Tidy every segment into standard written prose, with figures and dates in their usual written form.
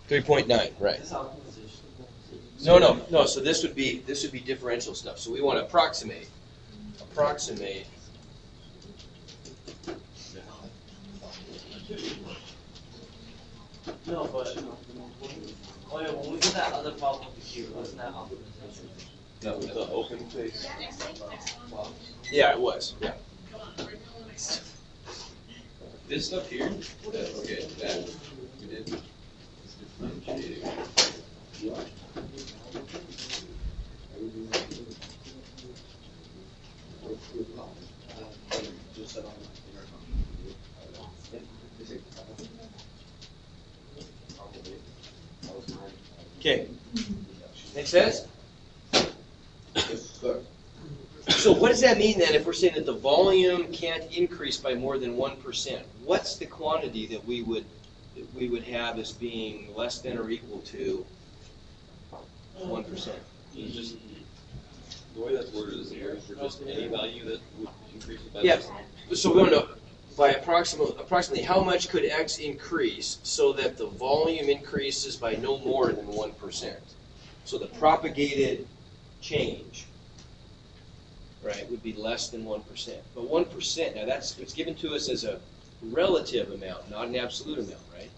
3.9, right. No. So this would be differential stuff. So we want to approximate. No, but oh yeah, when we did that other problem with the cube, wasn't that optimization? No, the open face. Yeah, it was. Yeah. This stuff here. Okay, that we did. Is differentiating. Okay. Make sense? So what does that mean then if we're saying that the volume can't increase by more than 1%? What's the quantity that we would have as being less than or equal to 1%? Just the way that's worded is here for just any value that would increase it by. Yeah. So we want to know by approximately how much could x increase so that the volume increases by no more than 1%. So the propagated change, right, would be less than 1%. But 1%, now it's given to us as a relative amount, not an absolute amount, right?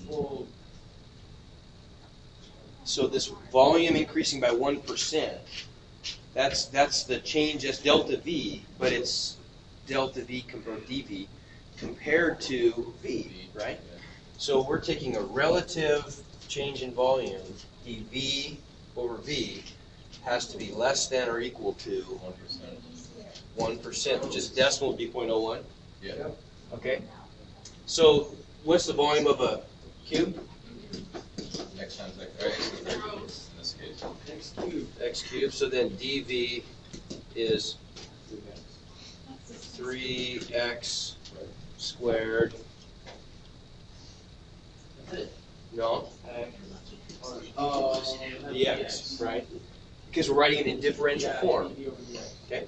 Well, so this volume increasing by 1%, that's the change, that's delta V, but it's delta V or dV compared to V, right? So we're taking a relative change in volume, dV over V, has to be less than or equal to 1%, which is decimal would be 0.01. Yeah. Okay. So what's the volume of a cube? X times X, or X to the third in this case. X cubed. X cubed. So then dV is 3x squared. No. Dx, right? Because we're writing it in differential form. Okay.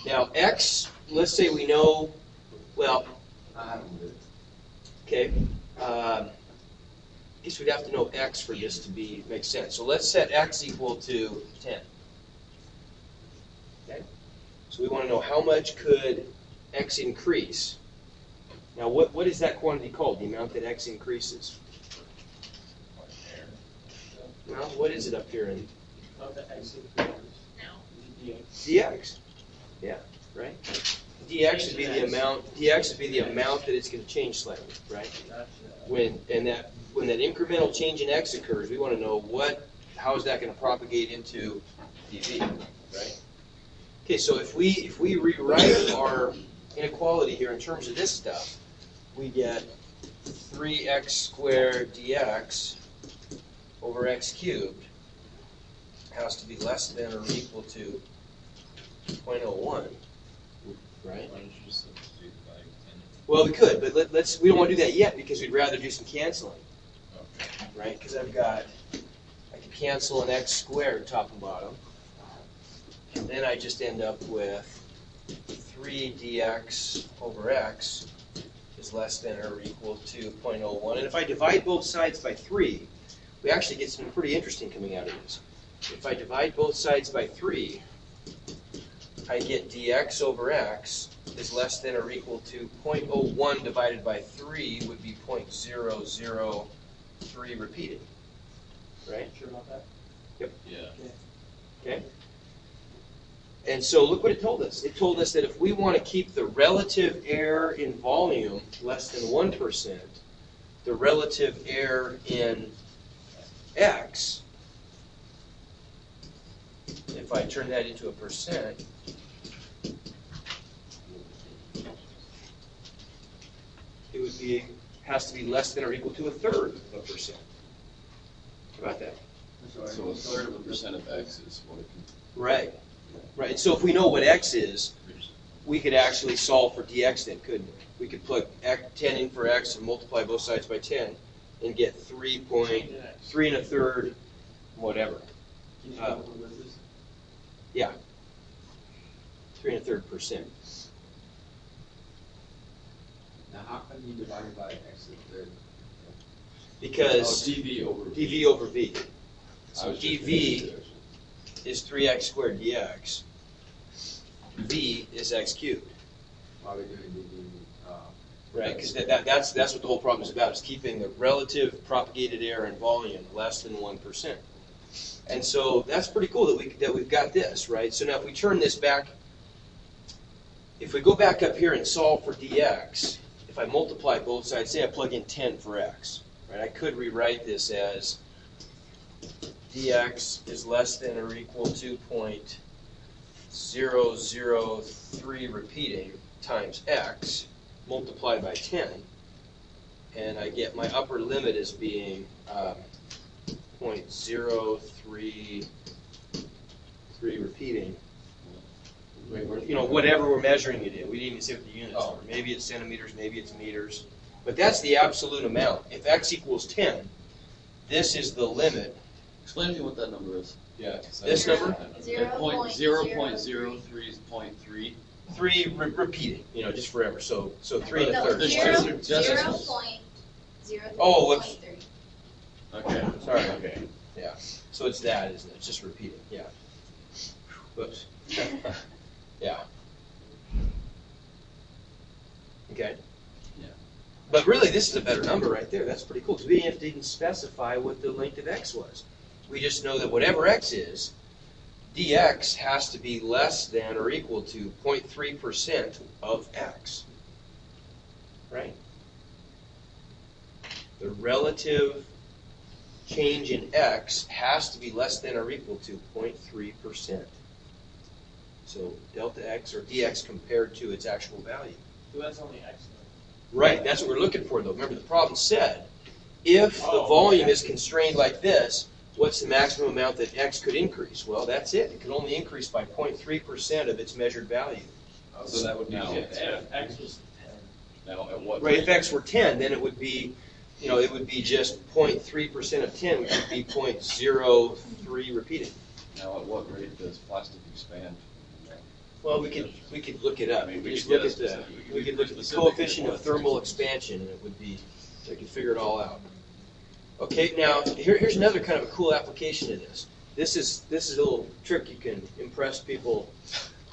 Now x, let's say we know, well, okay. I guess we'd have to know x for this to make sense. So let's set x equal to 10. Okay. So we want to know how much could x increase. Now what is that quantity called? The amount that x increases. Well, what is it up here in dx? Yeah, right. Dx would be the amount. Dx would be the amount that it's going to change slightly, right? When that incremental change in x occurs, we want to know how is that going to propagate into dv, right? Okay, so if we rewrite our inequality here in terms of this stuff, we get 3x squared dx over x cubed has to be less than or equal to 0.01, right? Why don't you just substitute by 10? Well, we could, but we don't want to do that yet because we'd rather do some canceling, Okay. right? Because I could cancel an x squared top and bottom, and then I just end up with 3 dx over x is less than or equal to 0.01. And if I divide both sides by 3, we actually get something pretty interesting coming out of this. If I divide both sides by 3, I get dx over x is less than or equal to 0.01 divided by 3 would be 0.003 repeated. Right? Sure about that? Yep. Yeah. Okay. And so look what it told us. It told us that if we want to keep the relative error in volume less than 1%, the relative error in x, if I turn that into a percent, it has to be less than or equal to 1/3 of a percent. How about that? So 1/3 of a percent of x is what it can. Right. Right. So if we know what x is, we could actually solve for dx then, couldn't we? We could plug 10 in for x and multiply both sides by 10 and get 3 1/3 whatever. Yeah. 3 1/3%. Now, how come you divide by x to the third? because dv over dv over v. I So was just dv is 3x squared dx. V is x cubed. Why are we doing dv? Right, because that's what the whole problem is about, is keeping the relative propagated error in volume less than 1%. And so that's pretty cool that we've got this, right? So now if we turn this back, if we go back up here and solve for dx, if I multiply both sides, say I plug in 10 for x, right? I could rewrite this as dx is less than or equal to 0.003 repeating times x multiplied by 10, and I get my upper limit as being 0.033 repeating. You know, whatever we're measuring it in. We didn't even say what the units are. Maybe it's centimeters, maybe it's meters. But that's the absolute amount. If x equals 10, this is the limit. Explain to me what that number is. Yeah. This number? 0.03 is 0.3. 3 repeating, you know, just forever. So 3 and a No, third. There's zero, two. Just- 0.03. Oh, whoops. Okay. Sorry, okay. Yeah. So it's that, isn't it? It's just repeating. Yeah. Whoops. Yeah. Okay. Yeah. But really, this is a better number right there. That's pretty cool, because we didn't have to even specify what the length of x was. We just know that whatever x is, dx has to be less than or equal to 0.3% of x. Right? The relative change in x has to be less than or equal to 0.3%. So delta x or dx compared to its actual value. So that's only x. Right, that's what we're looking for though. Remember the problem said, if the volume is constrained like this, what's the maximum amount that x could increase? Well, that's it. It can only increase by 0.3% of its measured value. So that would be Now, If x was 10. Now, at what Right, rate? if x were 10, then it would be, you know, it would be just 0.3% of 10, which would be 0.03 repeating. Now, at what rate does plastic expand? Well, we could look it up. I mean, We we just could look get at a the specific- we could look at the specific coefficient at of what thermal rate. expansion, and it would be, we could figure it all out. Okay, now here's another kind of a cool application of this. This is a little trick you can impress people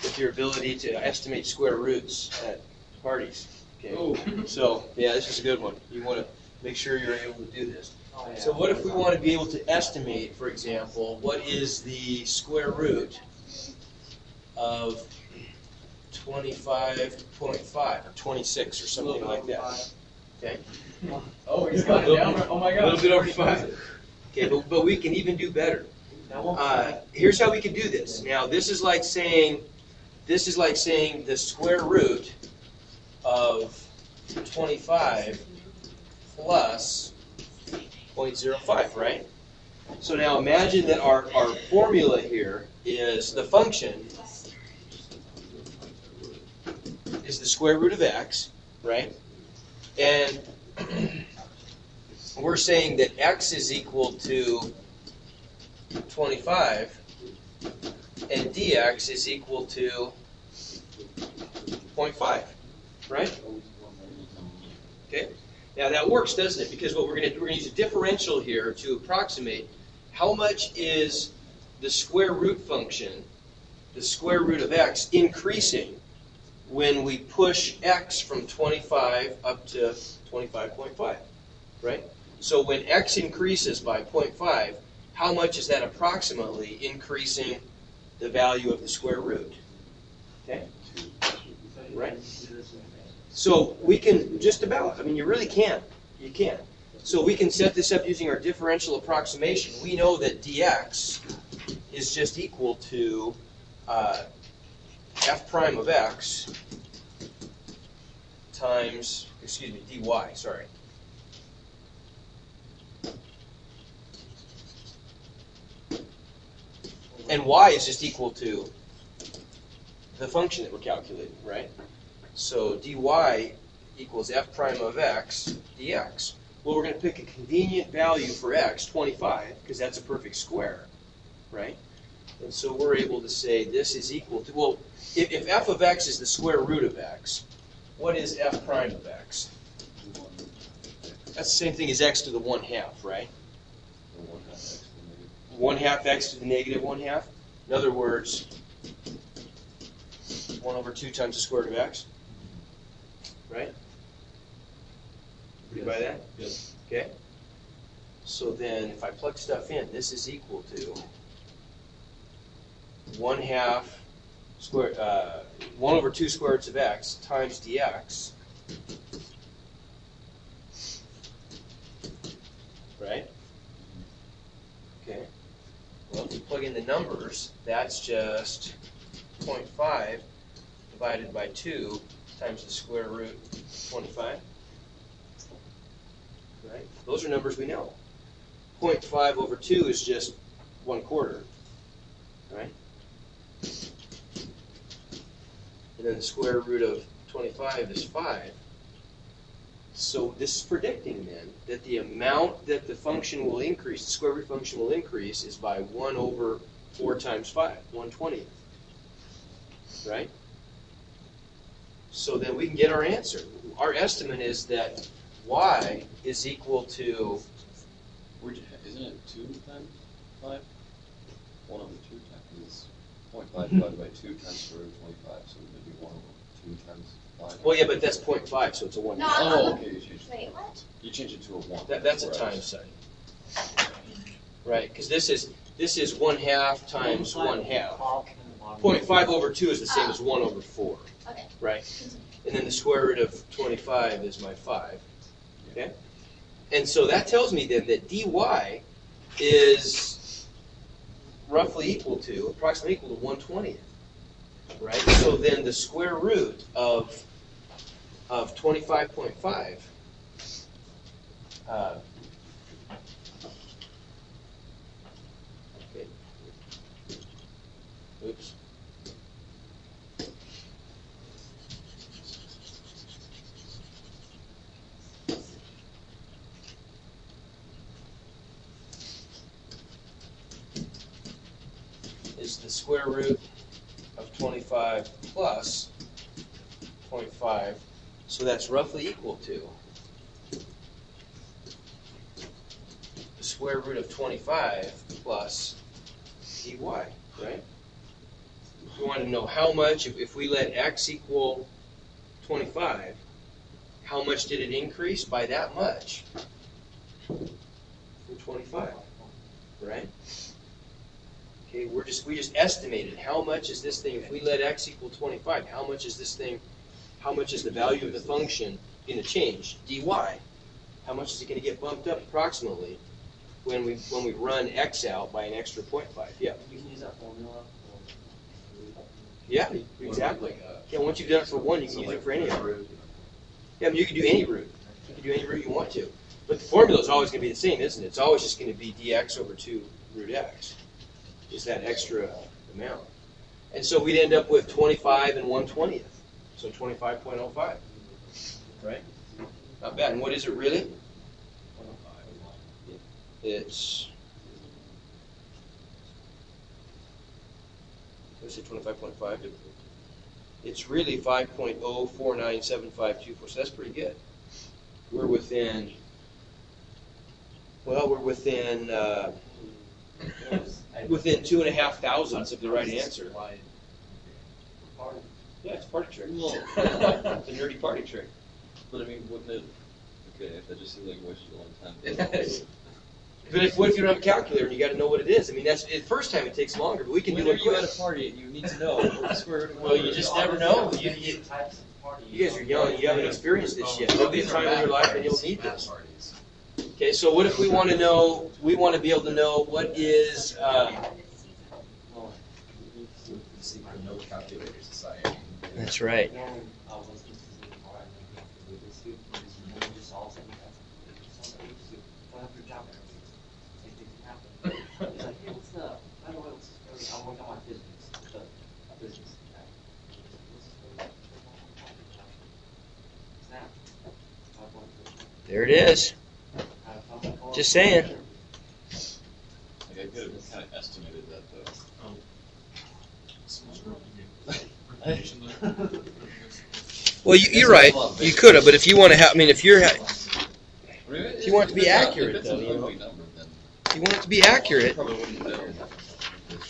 with your ability to estimate square roots at parties. Okay. So yeah, this is a good one. You want to make sure you're able to do this. Oh, yeah. So what if we want to be able to estimate, for example, what is the square root of 25.5 or 26 or something like that? Okay. Oh, he's got it down. Oh my A little bit over 5. Okay, but we can even do better. Here's how we can do this. Now, this is like saying the square root of 25 plus 0.05, right? So now imagine that our formula here is the function is the square root of x, right? And we're saying that x is equal to 25 and dx is equal to 0.5, right? Okay. Now that works, doesn't it? Because what we're going to use a differential here to approximate how much is the square root function, the square root of x, increasing when we push x from 25 up to 25.5, right? So when x increases by 0.5, how much is that approximately increasing the value of the square root? Okay? Right? So we can just about, I mean, you really can. You can. So we can set this up using our differential approximation. We know that dx is just equal to f prime of x times, dy, sorry. And y is just equal to the function that we're calculating, right? So dy equals f prime of x dx. Well, we're going to pick a convenient value for x, 25, because that's a perfect square, right? And so we're able to say this is equal to, well, if f of x is the square root of x, what is f prime of x? That's the same thing as x to the 1/2, right? Or 1/2 x to the negative. 1/2 x to the negative 1/2. In other words, 1/2 times the square root of x. Right? You buy that? Yes. Okay. So then, if I plug stuff in, this is equal to 1/2 square 1/2 square roots of x times dx. Right? Okay. Well, if you plug in the numbers, that's just 0.5 divided by 2 times the square root of 25. Right? Those are numbers we know. 0.5/2 is just 1/4. Right? And then the square root of 25 is 5. So this is predicting then that the amount that the function will increase, the square root function will increase, is by 1/4 times 5, 1/20. Right? So then we can get our answer. Our estimate is that y is equal to, Isn't it 2 times 5? 1/2 times 0.5 divided by 2 times square root of 25, so it would be 1/2 times 5. well, yeah, but that's 0.5, so it's a 1. No, Oh, okay, you changed it. Wait, what? You changed it to a 1. That's a time sign. Right? Because this is 1/2 times 1/2. 0.5/2 is the same as 1/4. Okay. Right? And then the square root of 25 is my 5. Okay? And so that tells me then that dy is roughly approximately equal to 1/20. Right? So then the square root of 25.5 okay. Oops. Is the square root of 25 plus 0.5, so that's roughly equal to the square root of 25 plus dy, right? We want to know how much, if we let x equal 25, how much did it increase by that much from 25, right? Okay, we just estimated how much is this thing, if we let x equal 25, how much is this thing, how much is the value of the function going to change, dy? How much is it going to get bumped up approximately when we run x out by an extra 0.5? Yeah. You can use that formula. Yeah, exactly. Yeah, once you've done it for one, you can use it for any of them. Yeah, I mean, you can do any root. You can do any root you want to. But the formula is always going to be the same, isn't it? It's always just going to be dx/2 root x. Is that extra amount. And so we'd end up with 25 and 1/20. So 25.05. Right? Not bad. And what is it really? It's, let's say 25.5. It's really 5.0497524. So that's pretty good. We're within, well, we're within 2.5 thousandths of the right answer. Yeah, it's a party trick. It's a nerdy party trick. But I mean, wouldn't it? Okay, that just seems like wasted a long time. But what if you don't have a calculator and you got to know what it is? I mean, that's the first time it takes longer, but we can do Whenever it you quick. at a party, you need to know what the square root of Well, you just never know. You guys are young. You haven't experienced this yet. There'll be a time in your life when you'll need this. Okay, so what if we want to know? We want to be able to know what is. No calculator society. That's right. There it is. Just saying. Like I could have kind of estimated that though. Well, you're right. You could have, but if you want to have, I mean, if you're, I mean, you want it to be accurate, If it's though, an you know. ugly number, then If you want it to be accurate, probably wouldn't know.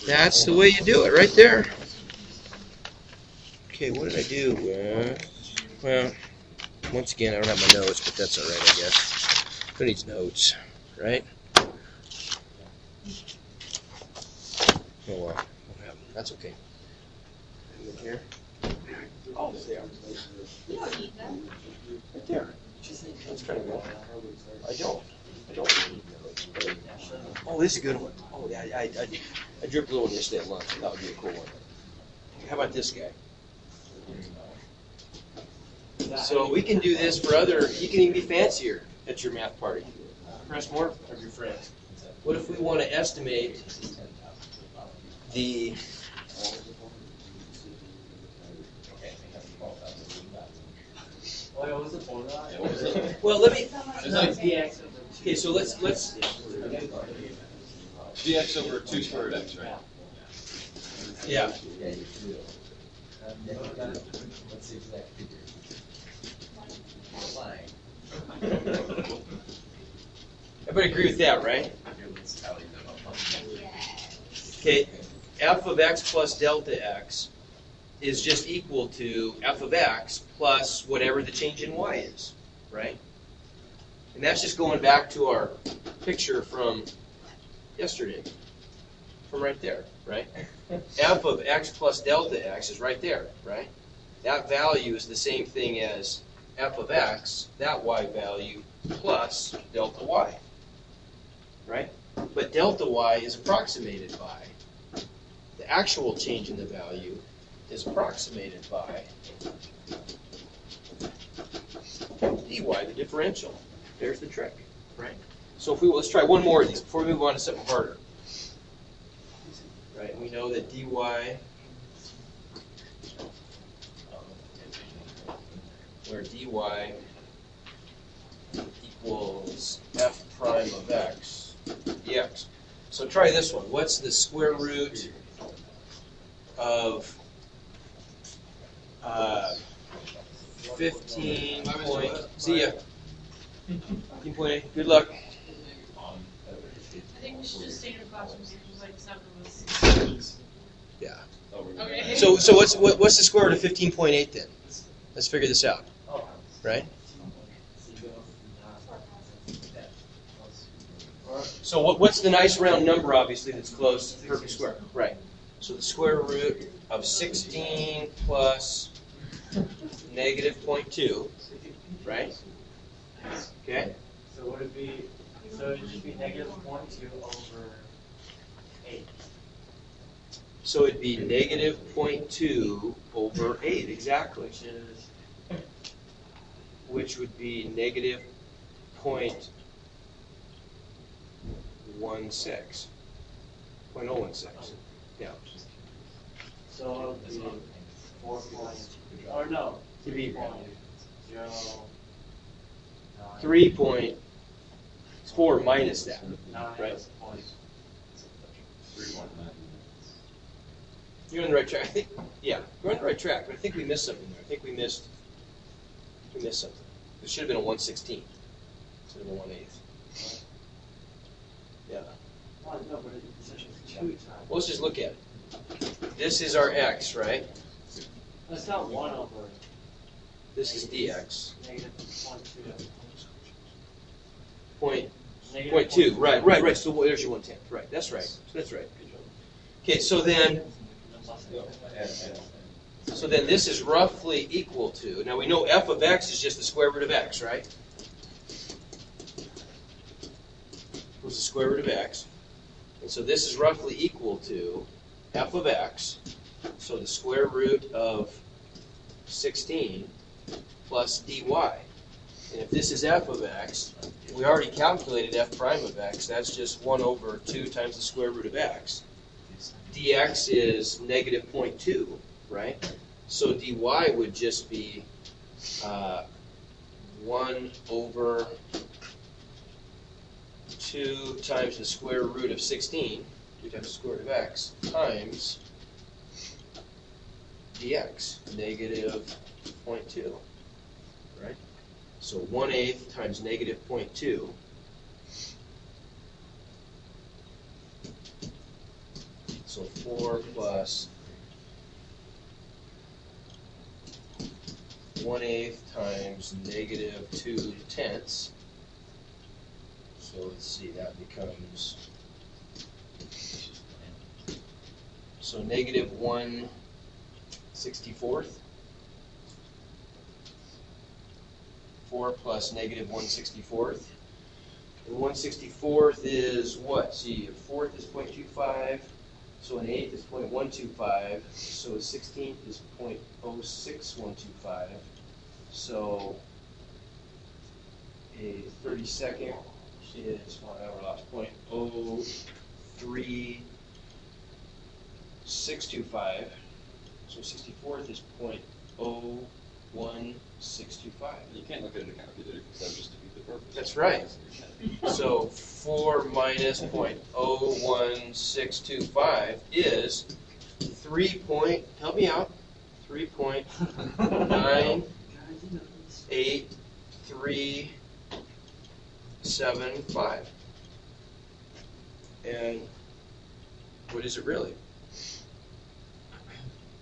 that's the way you do it, right there. Okay, what did I do? Well, once again, I don't have my notes, but that's all right, I guess. Who needs notes, right? Oh, well, that's okay. In here. Oh, there they are. You don't need them. Right there. That's kind of good. I don't need notes. Oh, this is a good one. Oh, yeah, I dripped a little one yesterday at lunch. That would be a cool one. How about this guy? So we can do this for other, you can even be fancier at your math party. Impress more of your friends. What if we want to estimate the, Wait, what was the formula? Yeah, what was it? well, let me, It's like dx over okay, so let's, dx over 2 square root x, right? yeah. What's the exact figure? Everybody agree with that, right? Yes. Okay, f of x plus delta x is just equal to f of x plus whatever the change in y is, right? And that's just going back to our picture from yesterday, from right there, right? F of x plus delta x is right there, right? That value is the same thing as f of x, that y value, plus delta y, right? But delta y is approximated by, the actual change in the value is approximated by dy, the differential. There's the trick, right? So if let's try one more of these before we move on to something harder. Right, we know that dy, where dy equals f prime of x dx. So try this one. What's the square root of 15 point, see ya, 15.8, good luck. I think we should just stay in classrooms because like 7 was. Yeah. Oh, we're Okay. So what's the square root of 15.8 then? Let's figure this out, right? So what's the nice round number, obviously, that's close to the perfect square? Right. So the square root of 16 plus negative 0.2, right? Okay. So would it be, so it would just be negative 0.2 over 8. So it'd be negative 0.2 over 8, exactly. Which would be negative 0.16. 0.016. Yeah. So it would be 4 point, or no. It'd be 3.0. 3.4 minus that. Right. You're on the right track. I think, yeah, you're on the right track, but I think we missed something there. I think we missed something. It should have been a 1/16 instead of a 1/8. Yeah. No, but it's 2 times. Well, let's just look at it. This is our x, right? That's not 1 over This is dx. negative 0.2. Point Negative 0.2. Right. So there's your 1/10. Right. That's right. That's right. Good job. Okay. So then this is roughly equal to. Now we know f of x is just the square root of x, right? Was the square root of x. And so this is roughly equal to f of x, so the square root of 16 plus dy. And if this is f of x, we already calculated f prime of x, that's just 1 over 2 times the square root of x. Dx is negative 0.2, right? So dy would just be 1 over 2 times the square root of 16, 2 times the square root of x, times dx, negative 0.2, right? So 1/8 times negative 0.2 4 plus 1/8 times negative 2 tenths. So let's see, that becomes, so negative 1/64. 4 plus negative 1/64. And 1/64 is what? See, a fourth is 0.25, so an eighth is 0.125, so a 16th is 0.06125. So a 32nd is, well, now we're lost, 0.03625. So 64th is 0.01625. You can't look at it in a calculator because that would just defeat the purpose. That's right. So 4 minus 0.01625 is 3.98375. And what is it really?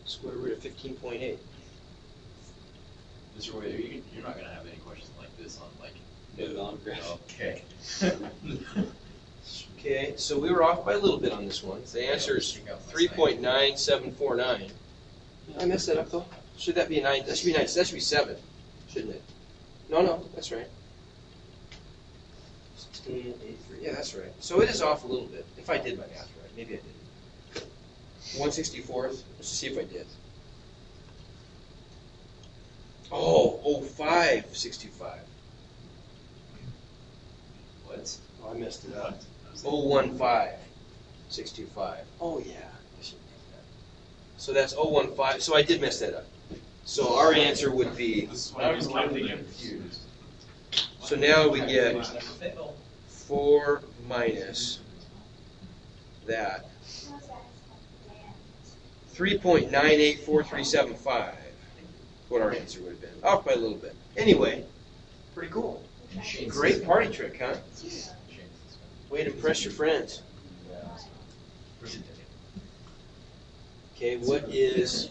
Square root of 15.8. Mr. Wade, you're not gonna have any questions like this on like. Okay. Okay, so we were off by a little bit on this one. The answer is 3.9749. I messed that up though. Should that be 9? That should be 9. That should be 7, shouldn't it? No, that's right. 1683. Yeah, that's right. So it is off a little bit. If I did my math right, maybe I didn't. 1/64th. Let's see if I did. Oh, 0565. What? Oh, I messed it up. 015,625. Oh, yeah. I should make that. So that's 015. So I did mess that up. So our answer would be, This is why I was confused. so now we get 4 minus that. 3.984375. What our answer would have been. Off by a little bit. Anyway, pretty cool. Great party trick, huh? Way to impress your friends. Okay, what is...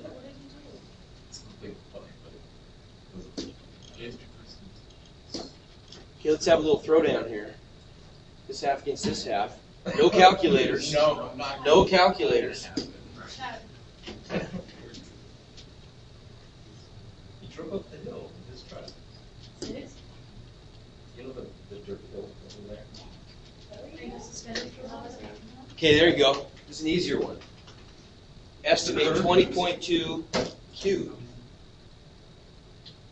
Okay, let's have a little throwdown here. This half against this half. No calculators. No, I'm not. No calculators. You drove up the hill in his truck. It is. You know the dirt hill over there? Are you suspended for all this? Okay, there you go. This is an easier one. Estimate 20.2 cubed.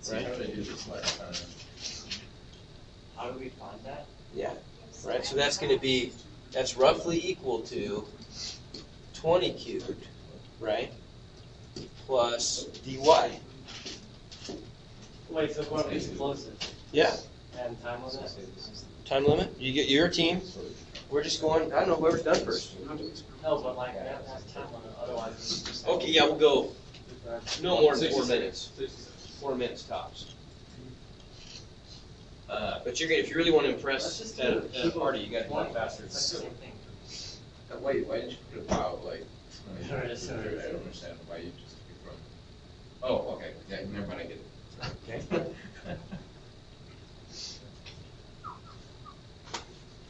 See, how did I do this last time? How do we find that? Yeah, right. So that's going to be, that's roughly equal to 20 cubed, right? Plus dy. Wait, so what is closest? Yeah. And time limit? Time limit? You get your team. We're just going, I don't know, whoever's done first. No, but like, we have to have time limit, otherwise we just. Okay, yeah, we'll go no more than 4 minutes. 4 minutes tops. But you're gonna, if you really want to impress that party, you got to go faster. It's like the same thing. Why didn't you put a pile like? Sorry. I don't understand why you just took it from. Oh, okay. Yeah, never mind. I get it. Okay.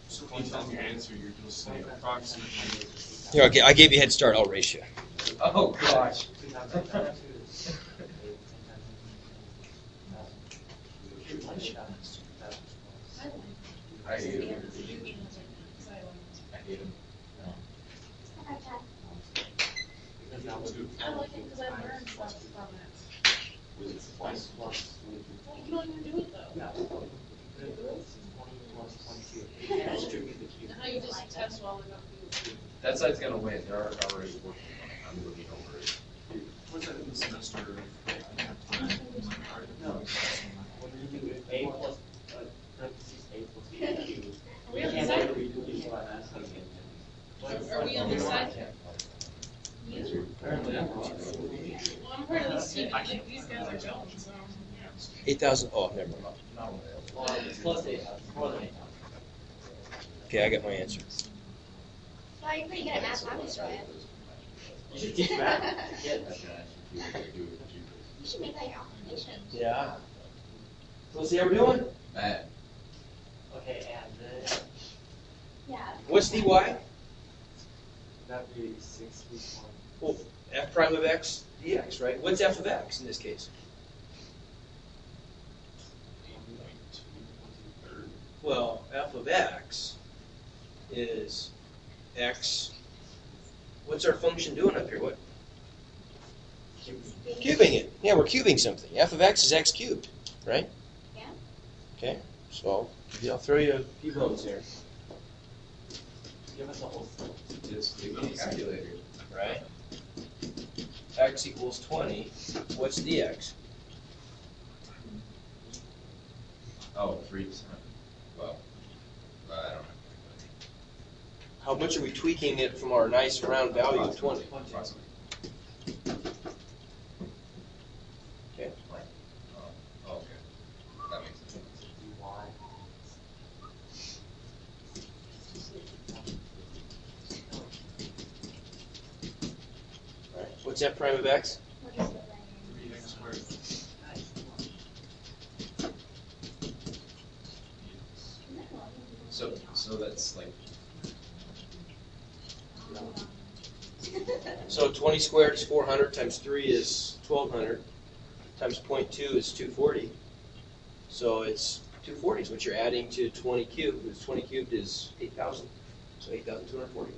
So when you tell me your answer, you're just saying approximately. Here, okay, I gave you a head start. I'll race you. Oh gosh. I hate him. I hate him. I like it because I learned stuff from it. You can only do it though. And how you just test well enough. That side's gonna win. They're already working on it. I'm looking over it. What's that in the semester? No. When you do A plus, parentheses A plus B cubed. Are we on the can't side? ever redo these by asking again. Are we on this side? Apparently, I'm wrong. Well, I'm part of this team. I think these guys are going, so. 8,000. Oh, never mind. Well, it's close to 8,000, more than 8,000. Okay, I got my answer. Well, you're pretty good at math, obviously. You should teach math to I kids. should actually do it with you. You should make that your occupation. Yeah. So let's see how we're doing. Matt, Okay, and then Yeah. What's dy? that'd be 61. Well, f prime of x dx, right? What's f of x in this case? Well, f of x is x. What's our function doing up here? What? Cubing it. Yeah, we're cubing something. F of x is x cubed, right? Yeah. Okay, so I'll throw you a few bones here, Give us a whole just take a calculator. right? X equals 20. What's dx? Oh, 3%. Well, I don't know. How much are we tweaking it from our nice round value of 20? Approximately. Okay. Oh, okay. That makes sense. Right. What's f prime of x? What is the 3x squared. So that's like, So 20 squared is 400 times 3 is 1200 times 0.2 is 240. So it's 240 is what you're adding to 20 cubed. Because 20 cubed is 8,000. So 8,240.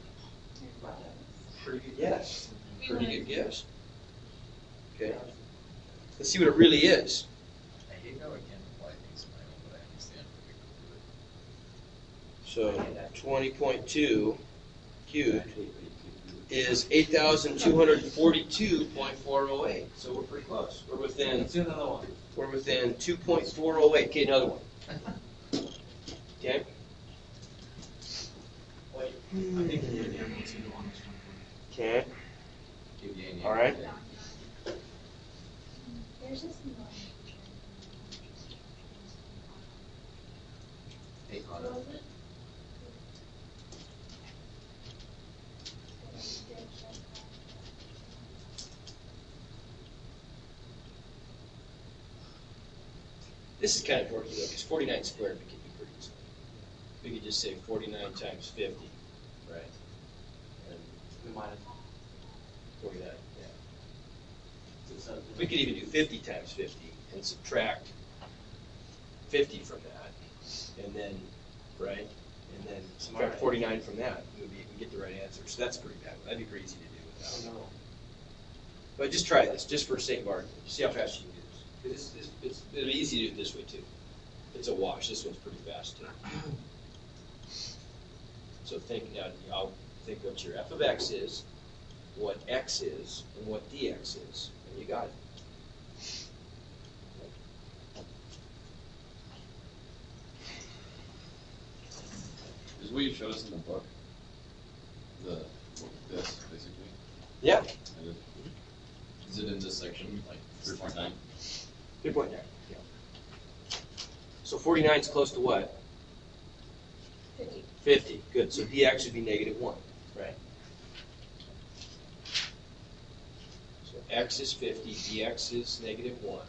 Pretty good guess. Pretty good guess. Okay. Let's see what it really is. I hate how I can't apply things in my own, but I understand what we can do it. So 20.2 cubed is 8,242.408. So we're pretty close. We're within. Let's do another one. We're within 2.408. Okay, another one. Okay. Wait. I think the idea wants to go on this one. Okay. Give you any- All right. There's just one. Hey, Connor. What was it? This is kind of quirky though, because 49 squared we could do pretty easily. We could just say 49 times 50, right? And We minus 49, yeah. so We could even do 50 times 50 and subtract 50 from that, and then, right? And then subtract Right. 49 from that, and we get the right answer. So that's pretty bad. That'd be pretty easy to do without. Oh, no. But just try this, just for sake of argument. See how fast you can do this. 'Cause it'll be easy to do it this way too. It's a wash. This one's pretty fast too. So think now. I'll think what your f of x is, what x is, and what dx is, and you got it. Is what you showed us in the book, this, basically? Yeah. And it- Is it in this section, like 3.9? Good point there. Yeah. So 49 is close to what? 50. 50. Good. So dx would be -1, right? So x is 50, dx is -1.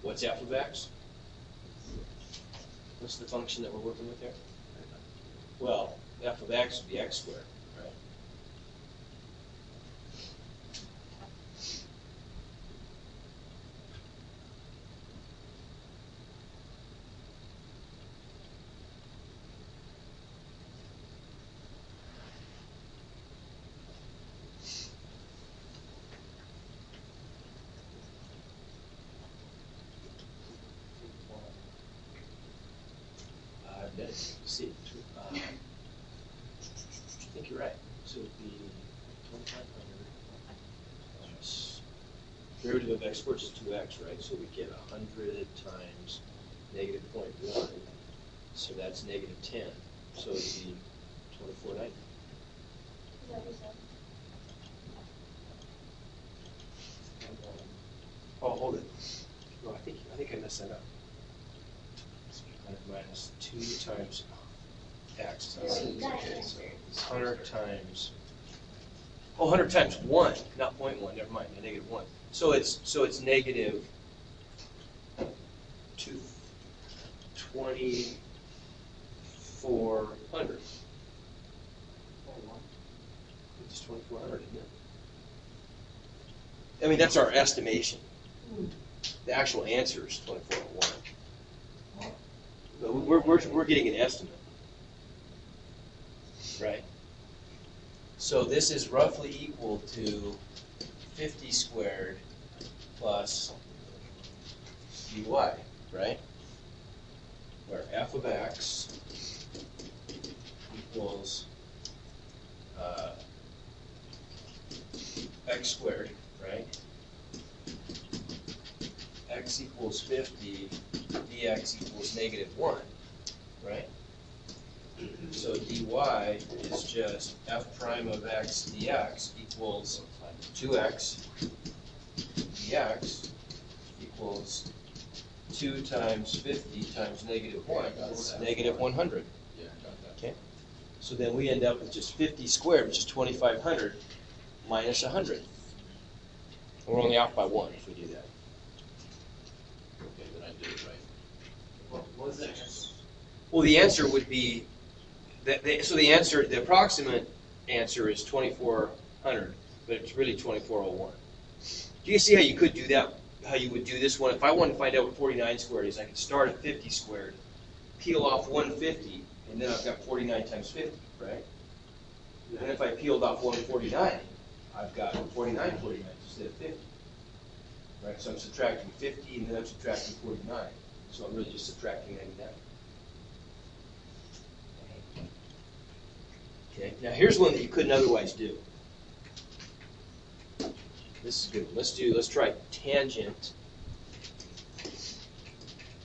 What's f of x? What's the function that we're working with there? Well, f of x would be x squared, right? Let's see. I think you're right. So it would be 2,500 times derivative of x squared is 2x, right? So we get 100 times -0.1. So that's -10. So it would be 2490. Is that what you said? Oh, hold it. No, I think I messed that up. Minus 2 times x. Yeah, you got it. Okay, so it's 100 times Oh, 100 times 1, not 0.1, never mind, negative 1. So it's negative 2,400. It's 2,400, isn't it? I mean, that's our estimation. The actual answer is 2,401. But we're getting an estimate, right? So this is roughly equal to 50 squared plus dy, right? Where f of x equals x squared, right? X equals 50, dx equals negative 1, right? So dy is just f prime of x dx equals 2x dx equals 2 times 50 times negative 1. That's negative 100. Yeah, I got that. Okay. So then we end up with just 50 squared, which is 2,500 minus 100. And we're only off by 1 if we do that. Okay, then I did it right. What was the answer? Well, the answer would be so the answer, the approximate answer is 2,400, but it's really 2,401. Do you see how you could do that? How you would do this one? If I wanted to find out what 49 squared is, I could start at 50 squared, peel off 150, and then I've got 49 times 50, right? And if I peeled off 149, I've got 49 49 instead of 50. Right? So I'm subtracting 50, and then I'm subtracting 49. So I'm really just subtracting 99. Okay, now here's one that you couldn't otherwise do. This is good. Let's try tangent.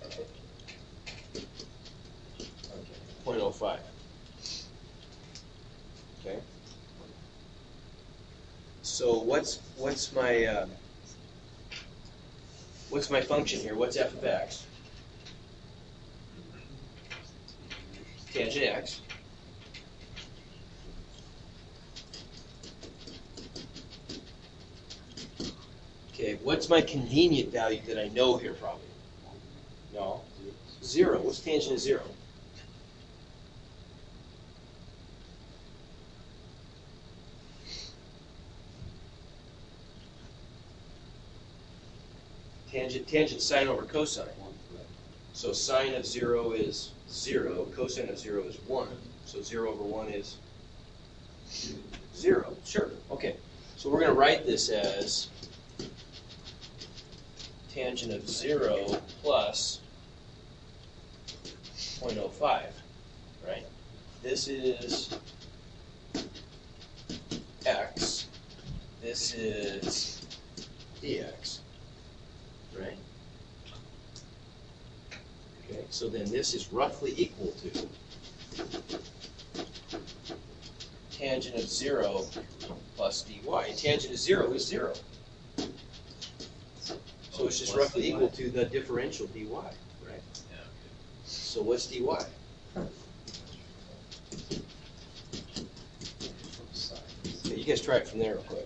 Okay, 0.05. Okay. So what's my function here? What's f of x? Tangent x. Okay, what's my convenient value that I know here probably? No. 0. What's tangent of 0? Tangent sine over cosine. So sine of 0 is 0, cosine of 0 is 1. So 0 over 1 is 0. Sure. Okay. So we're going to write this as tangent of 0 plus 0.05, right? This is x. This is dx, right? Okay, so then this is roughly equal to tangent of 0 plus dy. Tangent of 0 is 0. So it's just roughly equal to the differential dy, right? Yeah, okay. So what's dy? Okay, you guys try it from there real quick.